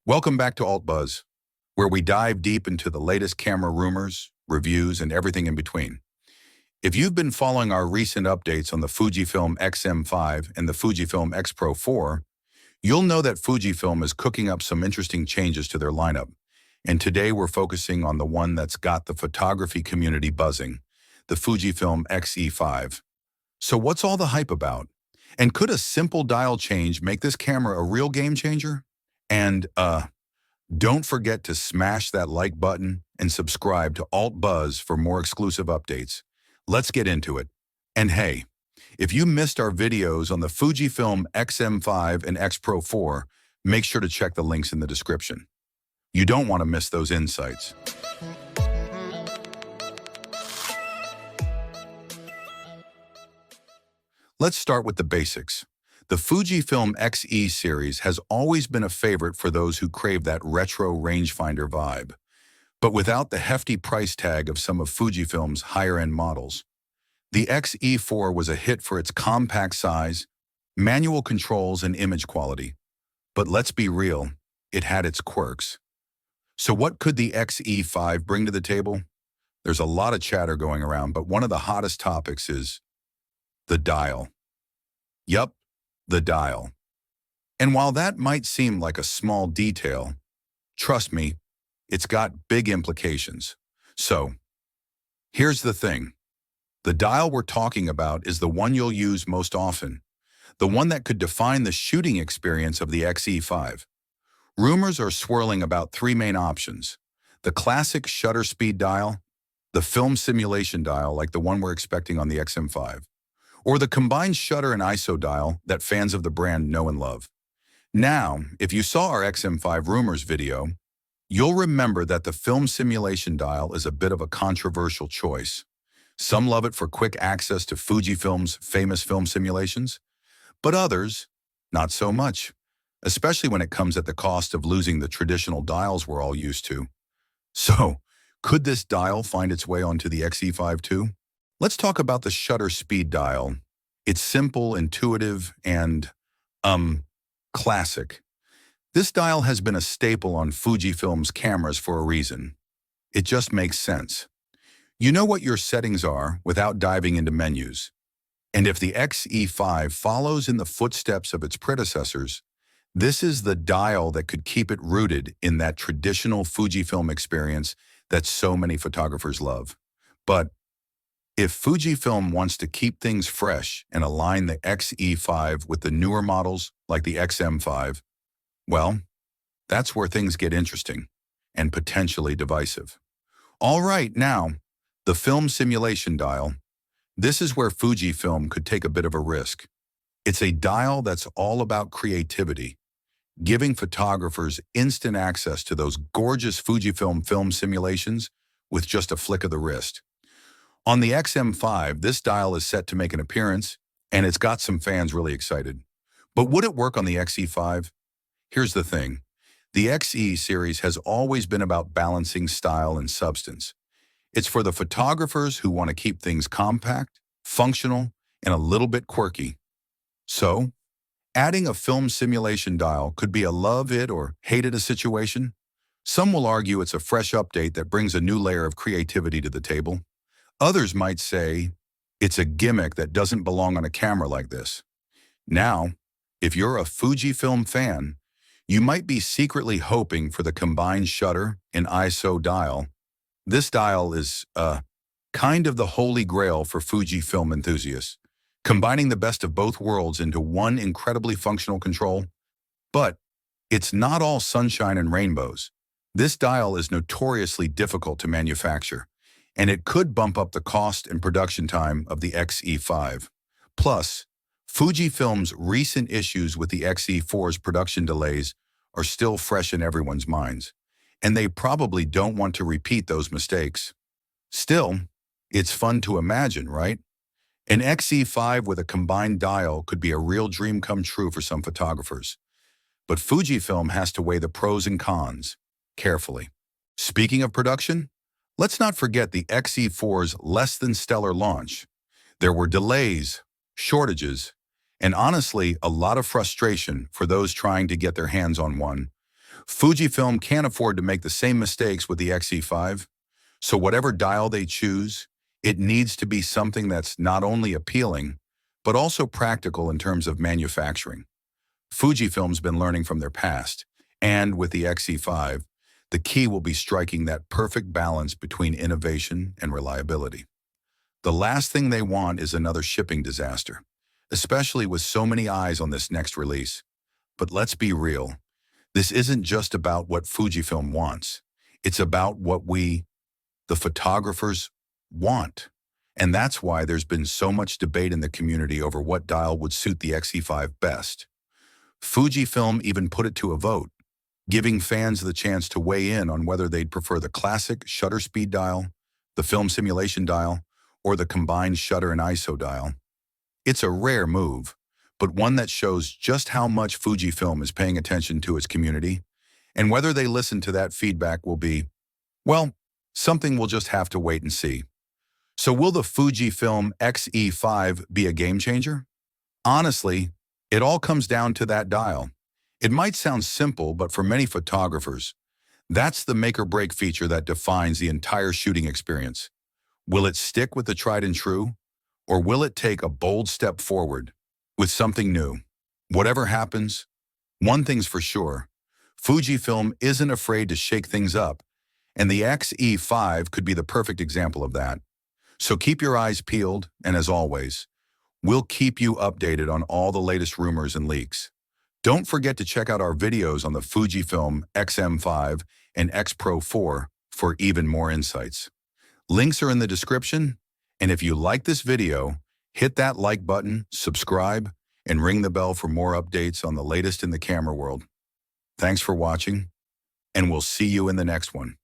Welcome back to Alt Buzz, where we dive deep into the latest camera rumors, reviews, and everything in between. If you've been following our recent updates on the Fujifilm X-M5 and the Fujifilm X Pro 4, you'll know that Fujifilm is cooking up some interesting changes to their lineup. And today we're focusing on the one that's got the photography community buzzing, the Fujifilm X-E5. So what's all the hype about? And could a simple dial change make this camera a real game changer? And, don't forget to smash that like button and subscribe to Alt Buzz for more exclusive updates. Let's get into it. And hey, if you missed our videos on the Fujifilm X-M5 and X Pro 4, make sure to check the links in the description. You don't want to miss those insights. Let's start with the basics. The Fujifilm X-E series has always been a favorite for those who crave that retro rangefinder vibe, but without the hefty price tag of some of Fujifilm's higher-end models. The X-E4 was a hit for its compact size, manual controls, and image quality. But let's be real, it had its quirks. So what could the X-E5 bring to the table? There's a lot of chatter going around, but one of the hottest topics is the dial. Yup, the dial. And while that might seem like a small detail, trust me, it's got big implications. So, here's the thing. The dial we're talking about is the one you'll use most often, the one that could define the shooting experience of the X-E5. Rumors are swirling about three main options: the classic shutter speed dial, the film simulation dial like the one we're expecting on the X-M5, or the combined shutter and ISO dial that fans of the brand know and love. Now, if you saw our X-M5 rumors video, you'll remember that the film simulation dial is a bit of a controversial choice. Some love it for quick access to Fujifilm's famous film simulations, but others, not so much, especially when it comes at the cost of losing the traditional dials we're all used to. So, could this dial find its way onto the X-E5 too? Let's talk about the shutter speed dial. It's simple, intuitive, and, classic. This dial has been a staple on Fujifilm's cameras for a reason. It just makes sense. You know what your settings are without diving into menus. And if the X-E5 follows in the footsteps of its predecessors, this is the dial that could keep it rooted in that traditional Fujifilm experience that so many photographers love. But if Fujifilm wants to keep things fresh and align the X-E5 with the newer models like the X-M5, well, that's where things get interesting and potentially divisive. All right, now, the film simulation dial. This is where Fujifilm could take a bit of a risk. It's a dial that's all about creativity, giving photographers instant access to those gorgeous Fujifilm film simulations with just a flick of the wrist. On the X-M5, this dial is set to make an appearance, and it's got some fans really excited. But would it work on the X-E5? Here's the thing. The X-E series has always been about balancing style and substance. It's for the photographers who want to keep things compact, functional, and a little bit quirky. So, adding a film simulation dial could be a love it or hate it a situation. Some will argue it's a fresh update that brings a new layer of creativity to the table. Others might say it's a gimmick that doesn't belong on a camera like this. Now, if you're a Fujifilm fan, you might be secretly hoping for the combined shutter and ISO dial. This dial is, kind of the holy grail for Fujifilm enthusiasts, combining the best of both worlds into one incredibly functional control. But it's not all sunshine and rainbows. This dial is notoriously difficult to manufacture, and it could bump up the cost and production time of the X-E5. Plus, Fujifilm's recent issues with the X-E4's production delays are still fresh in everyone's minds, and they probably don't want to repeat those mistakes. Still, it's fun to imagine, right? An X-E5 with a combined dial could be a real dream come true for some photographers. But Fujifilm has to weigh the pros and cons carefully. Speaking of production, let's not forget the X-E4's less-than-stellar launch. There were delays, shortages, and honestly, a lot of frustration for those trying to get their hands on one. Fujifilm can't afford to make the same mistakes with the X-E5, so whatever dial they choose, it needs to be something that's not only appealing, but also practical in terms of manufacturing. Fujifilm's been learning from their past, and with the X-E5, the key will be striking that perfect balance between innovation and reliability. The last thing they want is another shipping disaster, especially with so many eyes on this next release. But let's be real, this isn't just about what Fujifilm wants. It's about what we, the photographers, want. And that's why there's been so much debate in the community over what dial would suit the X-E5 best. Fujifilm even put it to a vote, giving fans the chance to weigh in on whether they'd prefer the classic shutter speed dial, the film simulation dial, or the combined shutter and ISO dial. It's a rare move, but one that shows just how much Fujifilm is paying attention to its community, and whether they listen to that feedback will be, well, something we'll just have to wait and see. So will the Fujifilm X-E5 be a game changer? Honestly, it all comes down to that dial. It might sound simple, but for many photographers, that's the make-or-break feature that defines the entire shooting experience. Will it stick with the tried and true, or will it take a bold step forward with something new? Whatever happens, one thing's for sure, Fujifilm isn't afraid to shake things up, and the X-E5 could be the perfect example of that. So keep your eyes peeled, and as always, we'll keep you updated on all the latest rumors and leaks. Don't forget to check out our videos on the Fujifilm X-M5 and X Pro 4 for even more insights. Links are in the description, and if you like this video, hit that like button, subscribe, and ring the bell for more updates on the latest in the camera world. Thanks for watching, and we'll see you in the next one.